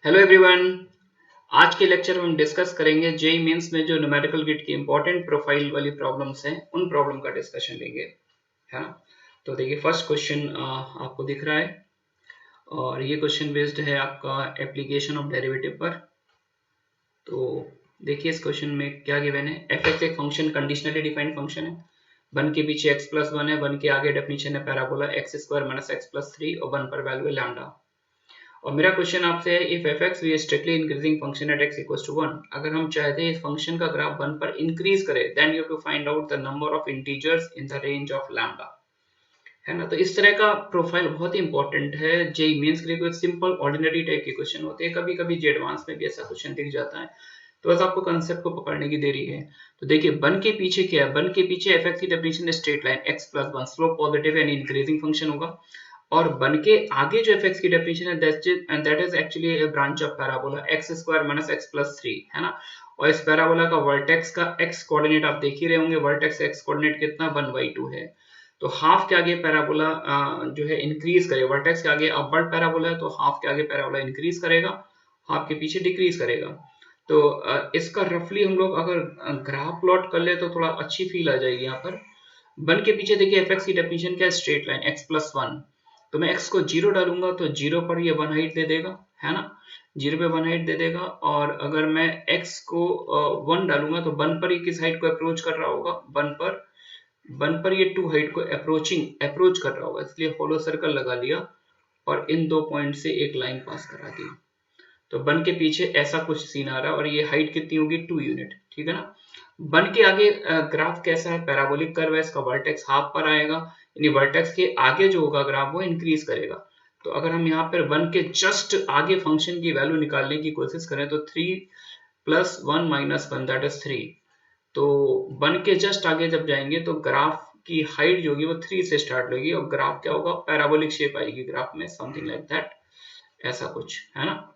Hello everyone. आज के lecture में हम डिस्कस करेंगे जेईई मेंस में जो न्यूमेरिकल गिट की इंपॉर्टेंट प्रोफाइल वाली प्रॉब्लम्स हैं उन प्रॉब्लम का डिस्कशन लेंगे, है ना। तो देखिए फर्स्ट क्वेश्चन आपको दिख रहा है और ये क्वेश्चन बेस्ड है आपका एप्लीकेशन ऑफ डेरिवेटिव पर। तो देखिए इस क्वेश्चन में क्या गिवन है। एफ एक्स एक फंक्शन कंडीशनली डिफाइंड फंक्शन है। वन के पीछे एक्स प्लस वन है, वन के आगे डेफिनेशन है parabola x square minus x plus three और वन पर वैल्यू है लैम्डा। और मेरा क्वेश्चन आपसे है if f x be strictly increasing function at x equals to one, अगर हम चाहते हैं इस फंक्शन का ग्राफ वन पर इंक्रीज करे then you have to find out the number of integers in the range of lambda, है ना। तो इस तरह का प्रोफाइल बहुत ही इंपॉर्टेंट है। जेईई मेंस के लिए कोई सिंपल ऑर्डिनरी टाइप के क्वेश्चन होते हैं, कभी कभी जे एडवांस में भी ऐसा क्वेश्चन दिख जाता है, तो बस आपको कंसेप्ट को पकड़ने की देरी है। तो देखिए वन के पीछे क्या है, वन के पीछे एफ एक्स की definition straight line x plus one, slope positive यानी इंक्रीजिंग फंक्शन होगा। और वन के आगे जो एफ की डेफिनेशन है that is actually A branch of parabola x square minus x plus three, है ना। और इस पैराबोला का वर्टेक्स का एक्स कोऑर्डिनेट आप देख ही रहे होंगे, वर्टेक्स एक्स कोऑर्डिनेट कितना 1/2 है। तो हाफ के आगे पैराबोला जो है इंक्रीज करेगा, वर्टेक्स के आगे अपवर्ड पैराबोला है तो हाफ के आगे पैराबोला इंक्रीज करेगा, हाफ के पीछे डिक्रीज करेगा। तो इसका रफली हम लोग अगर ग्राफ प्लॉट कर ले तो थोड़ा अच्छी फील आ जाएगी यहाँ पर। वन के पीछे देखिए एफ की डेफिनेशन क्या है, straight line x plus one. तो मैं x को 0 डालूंगा तो 0 पर ये वन हाइट दे देगा, है ना। 0 पे वन हाइट दे देगा। और अगर मैं x को 1 डालूंगा तो 1 पर ये किस हाइट को अप्रोच कर रहा होगा, 1 पर ये 2 हाइट को अप्रोच कर रहा होगा, इसलिए होलो सर्कल लगा लिया और इन दो पॉइंट से एक लाइन पास करा दी। तो वन के पीछे ऐसा कुछ सीन आ रहा है और ये हाइट कितनी होगी 2 यूनिट, ठीक है ना। वन के आगे ग्राफ कैसा है, पैराबोलिक कर्व है, इसका वर्टेक्स हाफ पर आएगा, यानी वर्टेक्स के आगे जो होगा ग्राफ वो इंक्रीज करेगा। तो अगर हम यहाँ पर वन के जस्ट आगे फंक्शन की वैल्यू निकालने की कोशिश करें तो 3 plus one minus one that is 3। तो वन के जस्ट आगे जब जाएंगे तो ग्राफ की हाइट जो होगी वो 3 से स्टार्ट होगी और ग्राफ क्या होगा, पैराबोलिक शेप आएगी ग्राफ में, समथिंग लाइक दैट, ऐसा कुछ, है ना।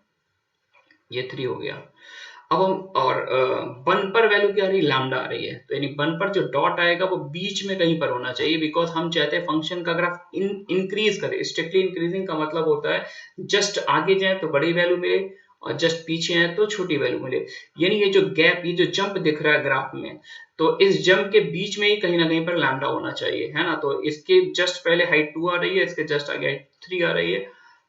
ये 3 हो गया। अब हम और वन पर वैल्यू क्या आ रही है, लैम्डा आ रही है, तो यानी वन पर जो डॉट आएगा वो बीच में कहीं पर होना चाहिए, बिकॉज हम चाहते हैं फंक्शन का ग्राफ इंक्रीज करे। स्ट्रिक्टली इंक्रीजिंग का मतलब होता है जस्ट आगे जाए तो बड़ी वैल्यू मिले और जस्ट पीछे आए तो छोटी वैल्यू मिले। यानी ये जो गैप, ये जो जंप दिख रहा है ग्राफ में, तो इस जंप के बीच में ही कहीं ना कहीं पर लैम्डा होना चाहिए, है ना। तो इसके जस्ट पहले हाइट 2 आ रही है, इसके जस्ट आगे हाइट 3 आ रही है,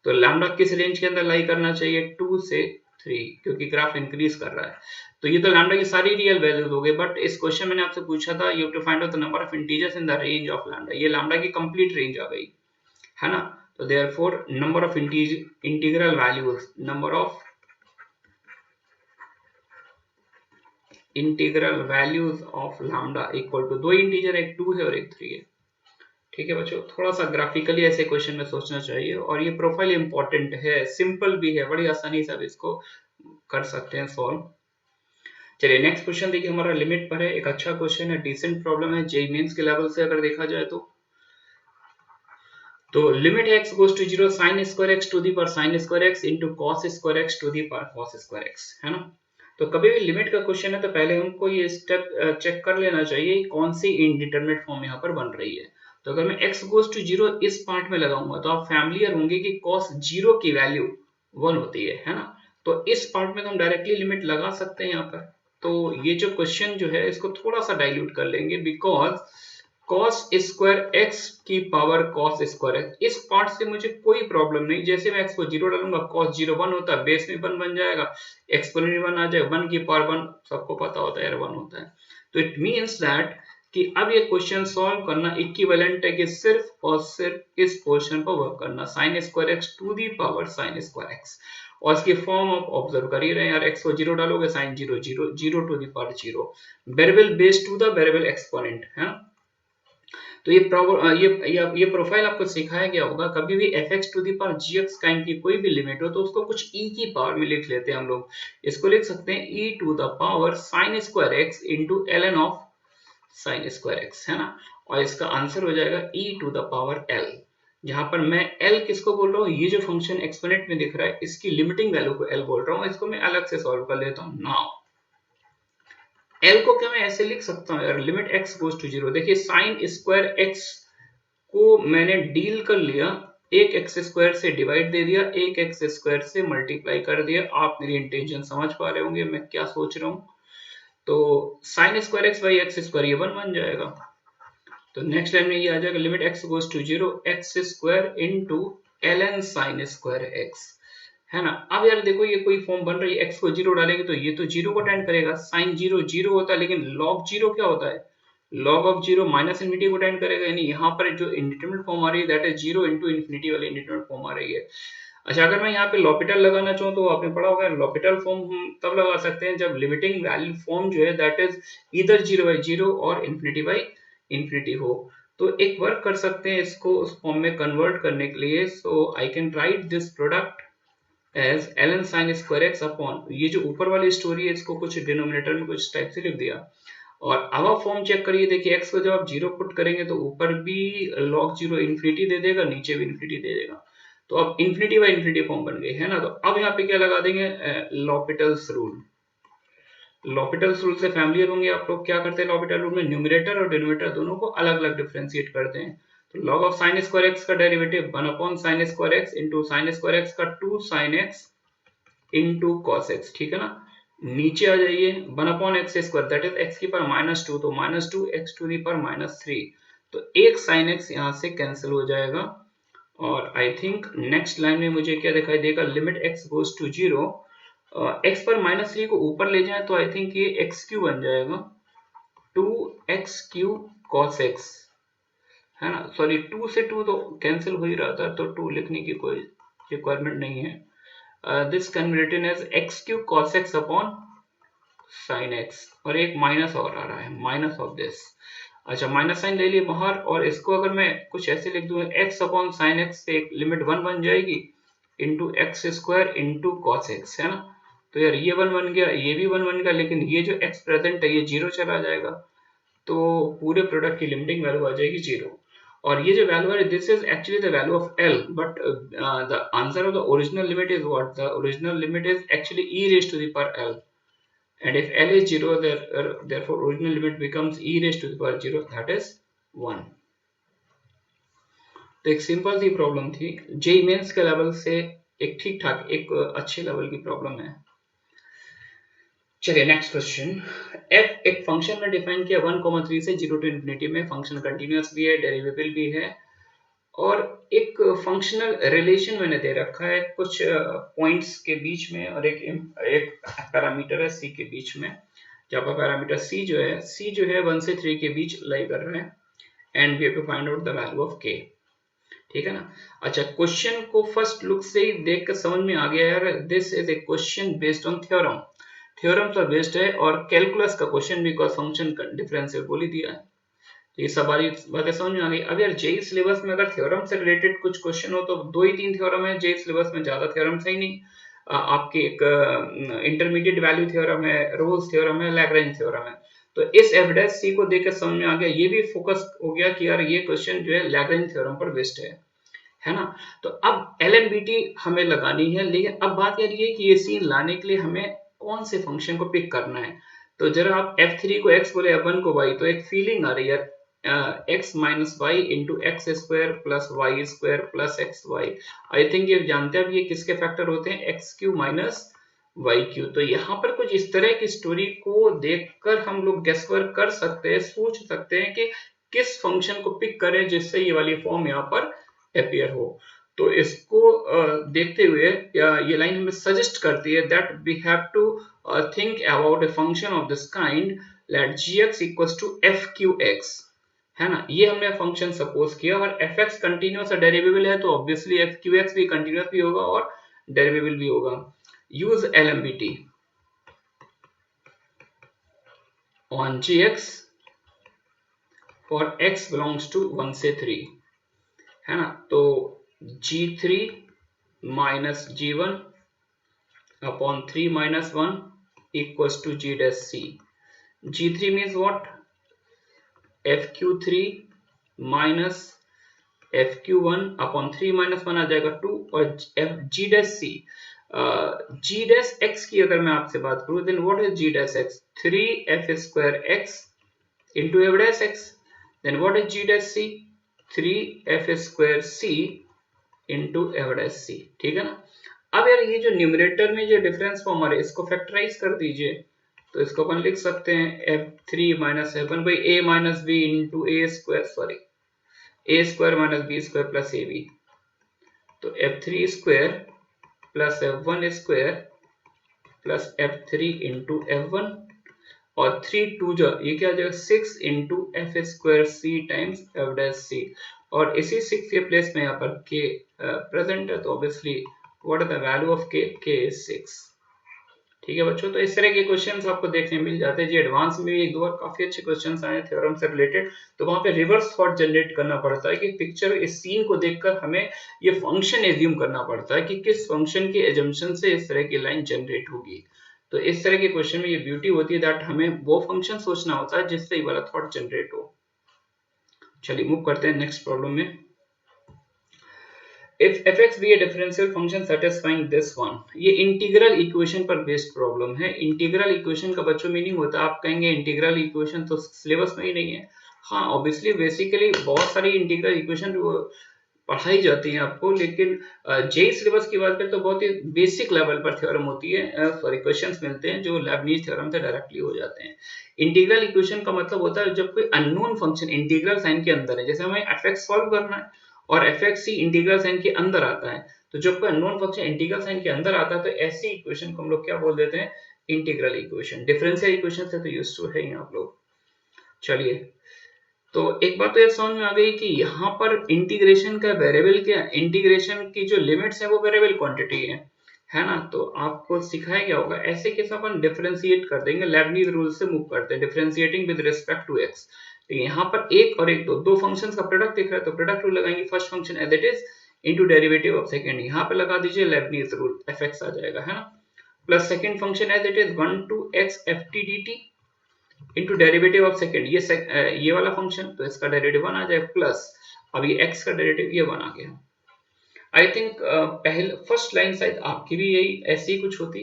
तो लैम्डा किस रेंज के अंदर लाई करना चाहिए, 2 से 3, क्योंकि ग्राफ इंक्रीज कर रहा है। तो ये तो लैम्डा की सारी रियल वैल्यूज हो गई, बट इस क्वेश्चन मैंने आपसे पूछा था you have to find out the number of integers in the range of lambda, ये लैम्डा की कंप्लीट रेंज आ गई, है ना। तो therefore number of integral values, number of integral values of lambda equal to, दो इंटीजर, एक 2 है और एक 3 है, ठीक है बच्चों। थोड़ा सा ग्राफिकली ऐसे क्वेश्चन में सोचना चाहिए और ये प्रोफाइल इंपॉर्टेंट है, सिंपल भी है, बड़ी आसानी से आप इसको कर सकते हैं सॉल्व। चलिए नेक्स्ट क्वेश्चन देखिए, हमारा लिमिट पर है, एक अच्छा क्वेश्चन है, डिसेंट प्रॉब्लम है जेईई मेंस के लेवल से अगर देखा जाए तो लिमिट है x goes to 0 sin square x to the power sin square x into cos square x to the power cos square x, है ना। तो कभी भी लिमिट का क्वेश्चन है तो पहले हमको ये स्टेप चेक कर लेना चाहिए कौन सी इनडिटरमिनेट फॉर्म यहाँ पर बन रही है। तो अगर मैं x गोज टू 0 इस पार्ट में लगाऊंगा तो आप फैमिलियर होंगे कि cos 0 की वैल्यू 1 होती है ना। तो इस पार्ट में तो हम डायरेक्टली लिमिट लगा सकते हैं यहाँ पर। तो ये जो क्वेश्चन जो है इसको थोड़ा सा डाइल्यूट कर लेंगे, बिकॉज cos स्क्वायर x की पावर cos स्क्वायर x, इस पार्ट से मुझे कोई प्रॉब्लम नहीं। जैसे मैं x को 0 डालूंगा cos 0 1 होता है, बेस में 1 बन जाएगा, एक्सपोनेंट 1 आ जाए, 1 की पावर 1 सबको पता होता है यार 1 होता है। तो इट मींस दैट कि अब ये क्वेश्चन सॉल्व करना इक्विवेलेंट है कि सिर्फ और सिर्फ इस पोर्शन पर वर्क करना, sin square x to the power sin square x, और इसकी फॉर्म आप ऑब्जर्व कर ही रहे हैं यार, x को 0 डालोगे sin 0 0 0 to the power 0, variable base to the variable exponent, है ना। तो ये प्रोफाइल आपको सिखाया गया होगा, कभी भी fx to the power gx kind की कोई भी लिमिट हो तो उसको कुछ e की पावर में लिख लेते हैं हम लोग। इसको लिख सकते हैं e to the power sin square x into ln of sin square x, है ना। और इसका आंसर हो जाएगा e to the power l, जहां पर मैं l किसको बोल रहा हूँ, ये जो फंक्शन एक्सपोनेंट में दिख रहा है इसकी लिमिटिंग वैल्यू को l बोल रहा हूँ। इसको मैं अलग से सॉल्व कर लेता हूँ नाउ। L को क्या मैं ऐसे लिख सकता हूँ यार, लिमिट x गोज टू 0, देखिए sin स्क्वायर x को मैंने डील कर लिया एक एक्स स्क्वायर से डिवाइड दे दिया, एक एक्स स्क्वायर से मल्टीप्लाई कर दिया। आप मेरी इंटेंशन समझ पा रहे होंगे मैं क्या सोच रहा हूँ। तो sign square x by x square ये 1 बन जाएगा। तो नेक्स्ट लाइन में ये आ जाएगा limit x goes to 0 x square into ln sine square x, है ना। अब यार देखो ये कोई फॉर्म बन रही है, x को 0 डालेंगे तो ये तो 0 को टेंड करेगा, साइन 0 0 होता है, लेकिन log 0 क्या होता है, log ऑफ 0 माइनस इन्फिनिटी को टेंड करेगा, यानी यहाँ पर जो इंडिटरमिनेट फॉर्म आ रही है दैट इज 0 इंटू इन्फिनिटी वाली इंडिटरमिनेट फॉर्म आ रही है। अच्छा, अगर मैं यहाँ पे लॉपिटल लगाना चाहूँ तो आपने पढ़ा होगा लॉपिटल फॉर्म हम तब लगा सकते हैं जब लिमिटिंग वैल्यू फॉर्म जो है दैट इज इधर 0/0 और इन्फिनिटी बाई इन्फिनिटी हो। तो एक वर्क कर सकते हैं इसको उस फॉर्म में कन्वर्ट करने के लिए। So I can write this product as ln sin square x upon, ये जो ऊपर वाली स्टोरी है इसको कुछ डिनोमिनेटर में कुछ टाइप से लिख दिया। और अब आप फॉर्म चेक करिए, देखिए x को जब आप 0 पुट करेंगे तो ऊपर भी log 0 इन्फिनिटी दे देगा, नीचे भी इन्फिनिटी दे देगा। तो अब इन्फिनिटी बाई इन्फिनिटी फॉर्म बन गई है ना। तो अब यहाँ पे क्या लगा देंगे, लॉपिटल्स रूल। लॉपिटल्स रूल से फैमिलियर होंगे आप लोग। क्या करते हैं लॉपिटल रूल में, न्यूमरेटर और डिनोमिनेटर दोनों को अलग अलग डिफरेंशिएट करते हैं। तो log of sine square x का derivative 1 upon sine square x into sine square x का 2 sine x into cos x, ठीक है ना। नीचे आ जाइए 1 upon x square that is x की पावर -2, तो -2 एक्स टू दी पावर -3, तो एक साइन एक्स यहाँ से कैंसिल हो जाएगा। और आई थिंक नेक्स्ट लाइन में मुझे क्या दिखाई देगा, limit x goes to 0, x पर -3 को ऊपर ले जाए तो आई थिंक ये एक्स क्यू बन जाएगा, 2x³ cos x, है ना। सॉरी 2 से 2 तो कैंसिल हो ही रहा था, तो 2 लिखने की कोई रिक्वायरमेंट नहीं है। This can be written as x³ cos x upon sin x, और एक माइनस और आ रहा है, माइनस ऑफ दिस। अच्छा, माइनस साइन ले लिए बाहर, और इसको अगर मैं कुछ ऐसे लिख दूं, x अपॉन साइन एक्स से एक लिमिट 1 बन जाएगी into x square into cos x, है ना। तो यार ये 1 बन गया, ये भी 1 बन गया, लेकिन ये जो x प्रेजेंट है ये 0 चला जाएगा, तो पूरे प्रोडक्ट की लिमिटिंग वैल्यू आ जाएगी 0। और ये जो वैल्यू है this is actually the value of l, but the answer of the original limit is what, the original limit is actually e raised to the power l, and if l is 0 therefore original limit becomes e raised to the power 0, that is 1। तो एक simple सी problem थी, JEE mains के level से एक ठीक ठाक एक अच्छे लेवल की प्रॉब्लम है। चलिए नेक्स्ट क्वेश्चन, f एक फंक्शन में डिफाइन किया 1,3 से 0 टू इन्फिनिटी में, फंक्शन कंटिन्यूअस भी है, डेरिवेबल भी है, और एक फंक्शनल रिलेशन मैंने दे रखा है कुछ पॉइंट्स के बीच में, और एक पैरामीटर है c के बीच में, जहाँ पर पैरामीटर c जो है 1 से 3 के बीच लाई कर रहे हैं, and we have to find out the value of k, ठीक है ना। अच्छा, क्वेश्चन को फर्स्ट लुक से ही देख कर समझ में आ गया यार, this is a question based on theorem, theorem पर बेस्ड है, और कैलकुलस का क्वेश्चन बिकॉज फंक्शन का डिफरेंशियल बोल ही दिया है, तो ये सब बातें समझ में आ गई। अब यार जेई सिलेबस में अगर थ्योरम से रिलेटेड कुछ क्वेश्चन हो तो 2 ही 3 थ्योरम है जेई सिलेबस में, ज्यादा थ्योरम्स है ही नहीं। आपके एक इंटरमीडिएट वैल्यू थ्योरम है, रोल्स थ्योरम है, लैग्रेंज थ्योरम है। तो इस एविडेंस सी को देखकर समझ में आ गया, ये भी फोकस हो गया कि यार ये क्वेश्चन जो है लैग्रेंज थ्योरम पर बेस्ड है ना। तो अब LMBT हमें लगानी है, लेकिन अब बात यार ये कि ये सीन लाने के लिए हमें कौन से फंक्शन को पिक करना है। तो जरा आप f3 को x बोले, f1 को y, तो एक फीलिंग आ रही है x minus y into x square plus y square plus x y. I think ये जानते हैं अब ये किसके फैक्टर होते हैं, x cube minus y cube. तो यहाँ पर कुछ इस तरह की स्टोरी को देखकर हम लोग गेस वर्क कर सकते हैं, सोच सकते हैं कि किस फंक्शन को पिक करें जिससे ये वाली फॉर्म यहाँ पर अपियर हो। तो इसको देखते हुए ये लाइन हमें सजेस्ट करती है that we have to think about a function of this kind let gx equals to fqx, है ना। ये हमने फंक्शन सपोज किया, और fx कंटिन्यूअस और डेरिवेबल है तो ऑब्वियसली fqx भी कंटिन्यूअस भी होगा और डेरिवेबल भी होगा। Use LMBT on gx for x belongs to 1 से 3, है ना। तो g3 minus g1 upon 3 minus 1 equals to g dash c। g3 means what, fq3 minus fq1 upon 3 minus 1 आ जाएगा 2, और g dash c, g dash x की अगर मैं आपसे बात करूं then what is g dash x, 3f square x into f dash x, then what is g dash c, 3f square c into f dash c, ठीक है ना। अब यार ये जो न्यूमरेटर में जो डिफरेंस फॉर्म आ रहा है इसको फैक्टराइज कर दीजिए, तो इसको अपन लिख सकते हैं f three minus f one by a minus b into a square, sorry a square minus b square plus a b. तो f three square plus f one square plus f three into f one, और three two जो ये क्या आ जाएगा 6 into f square c times f dash c, और इसी 6 के प्लेस में यहाँ पर के प्रेजेंट है, तो obviously what is the value of के इज 6। ठीक है बच्चों, तो इस तरह के क्वेश्चंस आपको देखने मिल जाते हैं जी। एडवांस में भी एक दो बार काफी अच्छे क्वेश्चंस आए थ्योरम से रिलेटेड, तो वहां पे रिवर्स थॉट जनरेट करना पड़ता है कि पिक्चर इस सीन को देखकर हमें ये फंक्शन एज्यूम करना पड़ता है कि किस फंक्शन के एजम्पशन से इस तरह की लाइन जनरेट होगी। तो इस तरह के क्वेश्चन में ये ब्यूटी होती है दैट हमें वो फंक्शन सोचना होता है जिससे ये वाला थॉट जनरेट हो। चलिए मूव करते हैं नेक्स्ट प्रॉब्लम में। If fx be a differential function satisfying this one, ये इंटीग्रल इक्वेशन पर बेस्ड प्रॉब्लम है। इंटीग्रल इक्वेशन का बच्चों मीनिंग होता है, आप कहेंगे इंटीग्रल इक्वेशन तो सिलेबस में ही नहीं है। हाँ ऑब्वियसली बेसिकली बहुत सारी इंटीग्रल इक्वेशन पढ़ाई जाती है आपको, लेकिन जेई सिलेबस की बात करें तो बहुत ही बेसिक लेवल पर थ्योरम होती है, सॉरी क्वेश्चंस मिलते हैं जो लेबनीज थ्योरम से डायरेक्टली हो जाते हैं। इंटीग्रल इक्वेशन का मतलब होता है जब कोई अननोन फंक्शन इंटीग्रल साइन के अंदर है, जैसे हमें एफ सॉल्व करना है और एफ एक्स ही इंटीग्रल साइन के अंदर आता है, तो जब कोई अननोन फंक्शन इंटीग्रल साइन के अंदर आता है तो ऐसी इक्वेशन को हम लोग क्या बोल देते हैं, इंटीग्रल इक्वेशन। डिफरेंशियल इक्वेशन से तो यूज्ड टू है आप लोग। चलिए, तो एक बात तो ये समझ में आ गई कि यहाँ पर इंटीग्रेशन का वेरिएबल क्या है, इंटीग्रेशन की जो लिमिट्स है वो वेरिएबल क्वांटिटी है ना। तो आपको सिखाया क्या होगा, ऐसे केस में अपन डिफरेंशिएट कर देंगे, लेबनीज रूल से मूव करते हैं, differentiating with respect to x. यहाँ पर एक और एक दो फंक्शंस का प्रोडक्ट दिख रहा है, तो प्रोडक्ट रूल लगाएंगे first function as it is into derivative of second, यहाँ पे लगा दीजिए लेबनीज रूल, एफ एक्स आ जाएगा, है ना, plus second function as it is 1 to x f t d t into derivative of second, ये वाला फंक्शन, तो इसका डेरिवेटिव 1 आ जाएगा, प्लस अब ये x का डेरिवेटिव ये 1 आ गया। आई थिंक पहले फर्स्ट लाइन शायद आपकी भी यही ऐसी ही कुछ होती,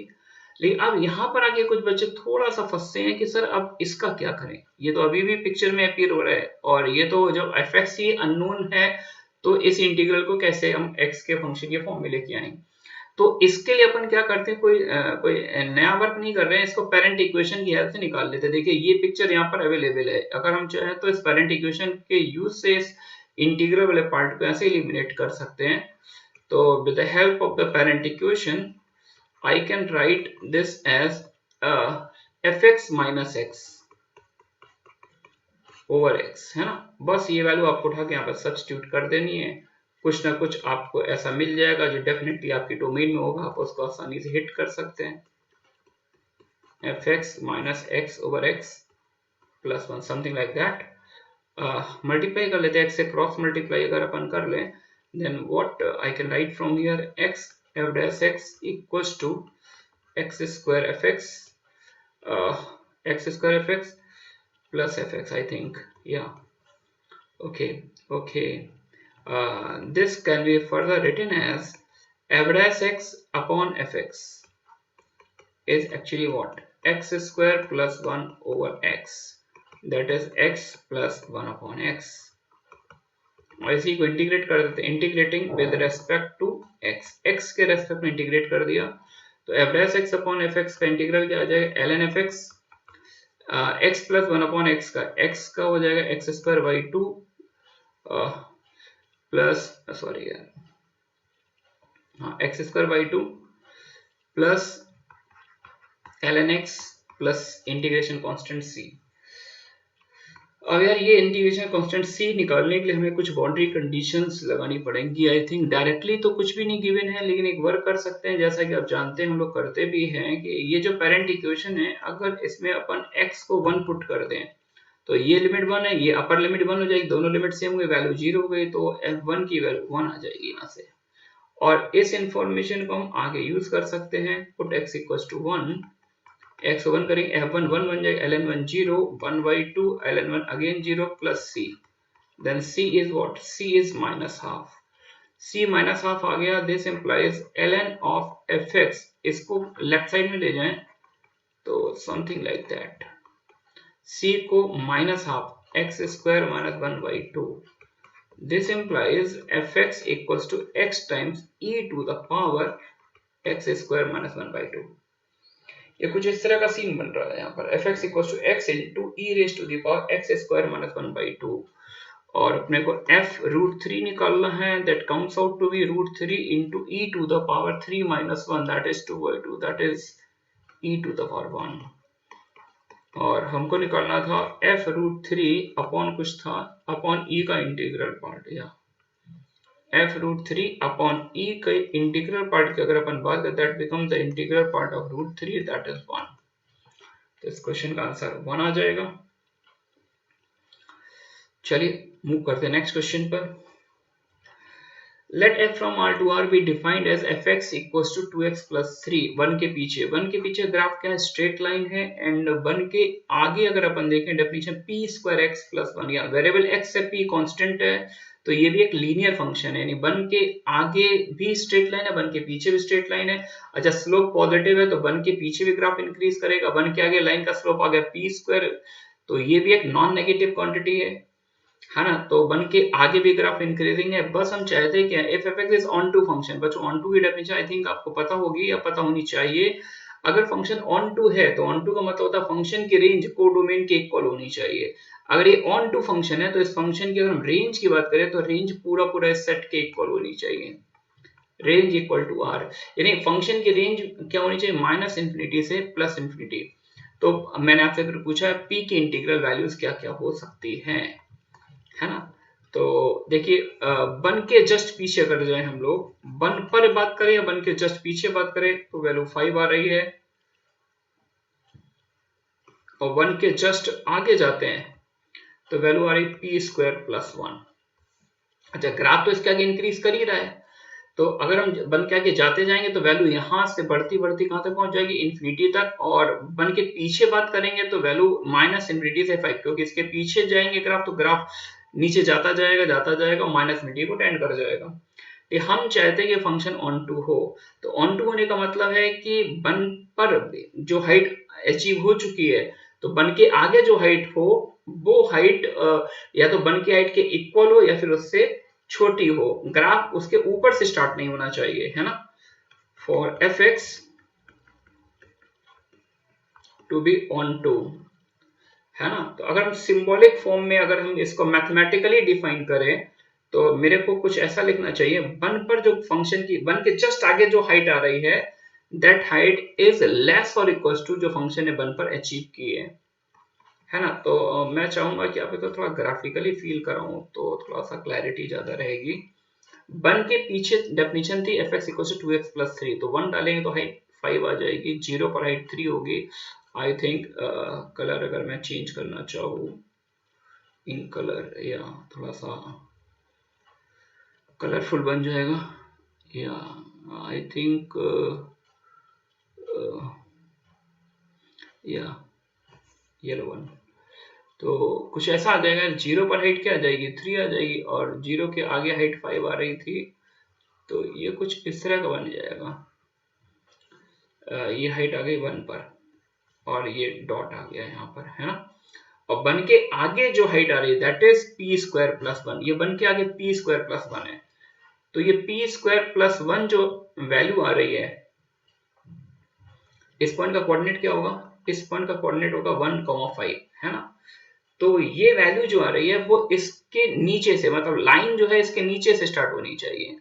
लेकिन अब यहाँ पर आके कुछ बच्चे थोड़ा सा फंसते हैं कि सर अब इसका क्या करें, ये तो अभी भी पिक्चर में अपीयर हो रहा है और ये तो जब एफ एक्स ही अननोन है तो इस इंटीग्रल को कैसे हम x के फंक्शन के फॉर्म में लेके आएंगे। तो इसके लिए अपन क्या करते हैं, कोई नया वर्क नहीं कर रहे हैं, इसको पेरेंट इक्वेशन की हेल्प से निकाल लेते हैं। देखिए ये पिक्चर यहाँ पर अवेलेबल है, अगर हम चाहें तो इस पेरेंट इक्वेशन के यूज से इस इंटीग्रल वाले पार्ट को ऐसे एलिमिनेट कर सकते हैं। तो with the help of the parent equation I can write this as f x minus x over x, है ना। बस ये वैल्यू आपको उठा के यहाँ पर सब्स्टिट्यूट कर देनी है, कुछ ना कुछ आपको ऐसा मिल जाएगा जो डेफिनेटली आपकी डोमेन में होगा, आप उसको आसानी से हिट कर सकते हैं। F x minus x over x plus 1 something like that, multiply कर लेते हैं, एक्स से क्रॉस मल्टीप्लाई अगर अपन कर लें, then what I can write from here, x f dash x equals to x square f x, x square f x plus fx, I think, yeah, okay. This can be further written as f dash x upon fx is actually what, x square plus 1 over x, that is x plus 1 upon x, और इसी को integrate कर देते हैं, integrating with respect to x, x के respect में integrate कर दिया, तो f dash x upon fx का इंटीग्रल क्या आ जाएगा, ln fx x plus 1 upon x का, x का हो जाएगा x square by 2 plus, sorry यार, हाँ x square by 2 plus ln x plus integration constant c। अब यार ये इंटीग्रेशन कांस्टेंट c निकालने के लिए हमें कुछ बाउंड्री कंडीशंस लगानी पड़ेंगी। आई थिंक डायरेक्टली तो कुछ भी नहीं गिवन है, लेकिन एक वर्क कर सकते हैं, जैसा कि आप जानते हैं हम लोग करते भी हैं, कि ये जो पेरेंट इक्वेशन है अगर इसमें अपन x को 1 पुट कर दें तो ये लिमिट 1 है, ये अपर लिमिट 1 हो जाएगी, दोनों लिमिट सेम हुई, वैल्यू 0 हो गई, तो f1 की वैल्यू 1 आ जाएगी यहाँ से। और इस इंफॉर्मेशन को हम आगे यूज कर सकते हैं, put x equals to 1, x 1 करेंगे, f1 1 बन जाएगा, ln1 0, 1 by 2 ln1 again 0 plus c, then c is what, c is minus half, c minus half आ गया, this implies ln of fx, इसको लेफ्ट साइड में ले जाएं तो something like that, c को minus half x square minus 1 by 2, this implies fx equals to x times e to the power x square minus 1/2। ये कुछ इस तरह का सीन बन रहा है यहाँ पर fx equals to x into e raised to the power x square minus 1/2 और अपने को f √3 निकालना है that comes out to be √3 into e to the power 3 minus 1 that is 2/2 that is e to the power 1 और हमको निकालना था f √3 upon कुछ था अपॉन e का इंटीग्रल पार्ट या f √3 अपॉन e के इंटीग्रल पार्ट की अगर अपन बात करें that becomes the integral part of √3 that is 1। तो इस क्वेश्चन का आंसर 1 आ जाएगा। चलिए मूव करते हैं नेक्स्ट क्वेश्चन पर। Let f from R to R be defined as fx equals to 2x plus 3 1 के पीछे ग्राफ क्या है स्ट्रेट लाइन है एंड 1 के आगे अगर अपन देखें definition p square x plus 1 या वेरिएबल x से p कांस्टेंट है तो ये भी एक लीनियर फंक्शन है यानी 1 के आगे भी स्ट्रेट लाइन है 1 के पीछे भी स्ट्रेट लाइन है। अच्छा स्लोप पॉजिटिव है तो 1 के पीछे भी ग्राफ इंक्रीज करेगा 1 के आगे लाइन का स्लोप आ गया p स्क्वायर तो ये भी एक नॉन नेगेटिव क्वांटिटी है ना। तो 1 के आगे भी ग्राफ इंक्रीजिंग है बस हम चाहते हैं क्या if fx is onto function बच्चों ऑन टू की डेफिनेशन आई थिंक आपको पता होगी या पता होनी चाहिए। अगर फंक्शन ऑन टू है तो ऑन टू का मतलब होता है फंक्शन की रेंज कोडोमेन के इक्वल होनी चाहिए। अगर ये ऑन टू फंक्शन है तो इस फंक्शन की अगर हम रेंज की बात करें तो रेंज पूरा इस सेट के इक्वल होनी चाहिए रेंज इक्वल टू आर यानी फंक्शन की रेंज क्या होनी चाहिए माइनस इंफिनिटी से प्लस इंफिनिटी। तो मैंने आपसे फिर पूछा पी की इंटीग्रल वैल्यूज क्या क्या हो सकती हैं है ना। तो देखिए 1 के जस्ट पीछे अगर जाए हम लोग 1 पर बात करें या 1 के जस्ट पीछे बात करें तो वैल्यू 5 आ रही है और 1 के जस्ट आगे जाते हैं तो वैल्यू आ रही पी स्क्वायर प्लस 1। अच्छा ग्राफ तो इसके आगे इंक्रीज कर ही रहा है तो अगर हम 1 के आगे जाते जाएंगे तो वैल्यू यहां से बढ़ती कहां तक पहुंच जाएगी इंफिनिटी तक और 1 के पीछे बात करेंगे तो वैल्यू माइनस इंफिनिटी से 5 क्योंकि इसके पीछे जाएंगे ग्राफ तो ग्राफ नीचे जाता जाएगा और माइनस इंफिनिटी को टेंड कर जाएगा। ये हम चाहते हैं कि फंक्शन ऑन टू हो तो ऑन टू होने का मतलब है कि 1 पर जो हाइट अचीव हो चुकी है तो 1 के आगे जो हाइट हो वो हाइट या तो 1 की हाइट के इक्वल हो या फिर उससे छोटी हो ग्राफ उसके ऊपर से स्टार्ट नहीं होना चाहिए है ना। For fx to be onto है ना। तो अगर हम सिंबॉलिक फॉर्म में अगर हम इसको मैथमेटिकली डिफाइन करें तो मेरे को कुछ ऐसा लिखना चाहिए 1 पर जो फंक्शन की 1 के जस्ट आगे जो हाइट आ रही है दैट हाइट इज लेस और इक्वल टू जो फंक्शन ने 1 पर अचीव की है ना। तो मैं चाहूंगा कि आप इसको थोड़ा ग्राफिकली फील कराऊं तो थोड़ा सा क्लैरिटी ज्यादा रहेगी। 1 के पीछे डेफिनेशन थी fx equal to 2x plus 3 तो 1 डालेंगे तो हाइट 5 आ जाएगी 0 पर हाइट 3 होगी। आई थिंक कलर अगर मैं चेंज करना चाहूँ इन कलर या थोड़ा सा कलरफुल बन जाएगा या आई थिंक या येलो वन तो कुछ ऐसा आ जाएगा 0 पर हाइट क्या आ जाएगी 3 आ जाएगी और 0 के आगे हाइट 5 आ रही थी तो ये कुछ इस तरह का बन जाएगा। ये हाइट आ गई 1 पर और ये डॉट आ गया यहाँ पर है ना। और 1 के आगे जो हाइट आ रही है that is P square plus 1 ये 1 के आगे पी स्क्वायर प्लस 1 है तो ये पी स्क्वायर प्लस 1 जो वैल्यू आ रही है इस पॉइंट का कोऑर्डिनेट क्या होगा इस पॉइंट का कोऑर्डिनेट होगा 1,5 है ना। तो ये वैल्यू जो आ रही है वो इसके नीचे से मतलब लाइन जो है इसके नीचे से स्टार्ट होनी चाहिए।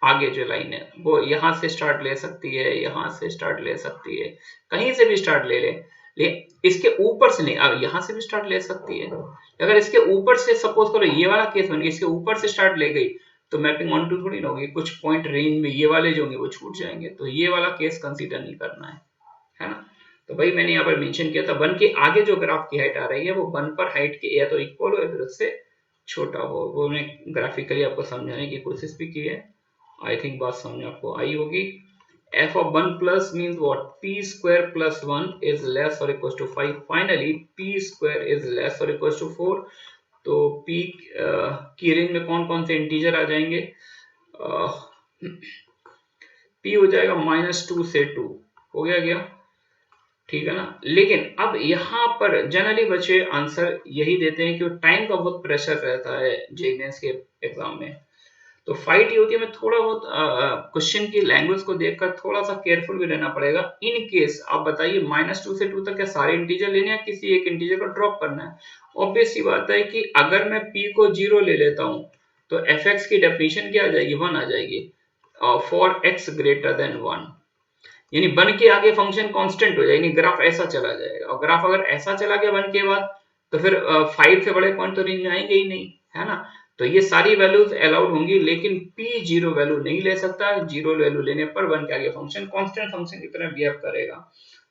आगे जो लाइन है वो यहां से स्टार्ट ले सकती है यहां से स्टार्ट ले सकती है कहीं से भी स्टार्ट ले इसके ऊपर से नहीं अब यहां से भी स्टार्ट ले सकती है। अगर इसके ऊपर से सपोज करो ये वाला केस बन गया इसके ऊपर से स्टार्ट ले गई तो मैपिंग ऑन टू थोड़ी ना होगी कुछ पॉइंट रेंज में ये वाले जो होंगे वो छूट जाएंगे तो ये वाला केस कंसीडर नहीं करना है ना। तो भाई मैंने यहाँ पर मेंशन किया था 1 के आगे जो ग्राफ की हाइट आ रही है वो 1 पर हाइट के या तो इक्वल हो या फिर उससे छोटा हो वो मैंने ग्राफिकली आपको समझाने की कोशिश भी की है। आई थिंक बात समझ आपको आई होगी। f of 1 plus means what p square plus 1 is less or equals to 5 finally p square is less or equals to 4 तो p की रेंज में कौन कौन से इंटीजर आ जाएंगे p हो जाएगा -2 से 2 हो गया ठीक है ना। लेकिन अब यहाँ पर जनरली बच्चे आंसर यही देते हैं कि टाइम का बहुत प्रेशर रहता है जेईई मेंस के एग्जाम में। तो फाइट ये होती है, हमें थोड़ा बहुत क्वेश्चन की लैंग्वेज को देखकर थोड़ा सा केयरफुल भी रहना पड़ेगा। इन केस आप बताइए -2 से 2 तक क्या सारे इंटीजर लेने हैं, किसी एक इंटीजर को ड्रॉप करना है। ऑब्वियस सी बात है कि अगर मैं p को 0 ले लेता हूं तो fx की डेफिनेशन क्या आ जाएगी, 1 आ जाएगी फॉर x ग्रेटर देन 1। यानी 1 के आगे फंक्शन कांस्टेंट हो जाएगी, ग्राफ ऐसा चला जाएगा। और ग्राफ अगर ऐसा चला गया 1 के बाद तो फिर 5 से बड़े पॉइंट तो रेंज में आएंगे ही नहीं, है ना। तो ये सारी वैल्यूज अलाउड होंगी, लेकिन p 0 वैल्यू नहीं ले सकता। 0 वैल्यू लेने पर 1 के आगे फंक्शन कांस्टेंट फंक्शन की तरह बिहेव करेगा,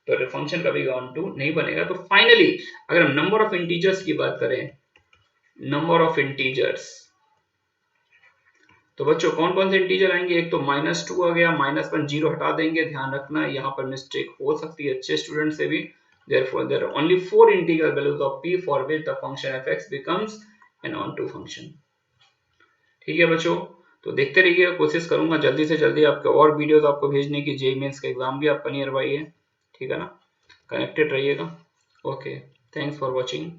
तो फंक्शन कभी ऑन टू नहीं बनेगा। तो फाइनली अगर हम नंबर ऑफ इंटीजर्स की बात करें, नंबर ऑफ इंटीजर्स, तो बच्चों कौन कौन से इंटीजर आएंगे, एक तो -2 आ गया, -1 0 हटा देंगे, ध्यान रखना यहाँ पर मिस्टेक हो सकती है अच्छे स्टूडेंट से भी। therefore there are only 4 integral values of p for which the function fx becomes an onto function। ठीक है बच्चों, तो देखते रहिए, कोशिश करूंगा जल्दी से जल्दी आपके और वीडियोस आपको भेजने की। जेईई मेंस का एग्जाम भी आपका नियर बाई है, ठीक है ना। कनेक्टेड रहिएगा। Okay, thanks for watching.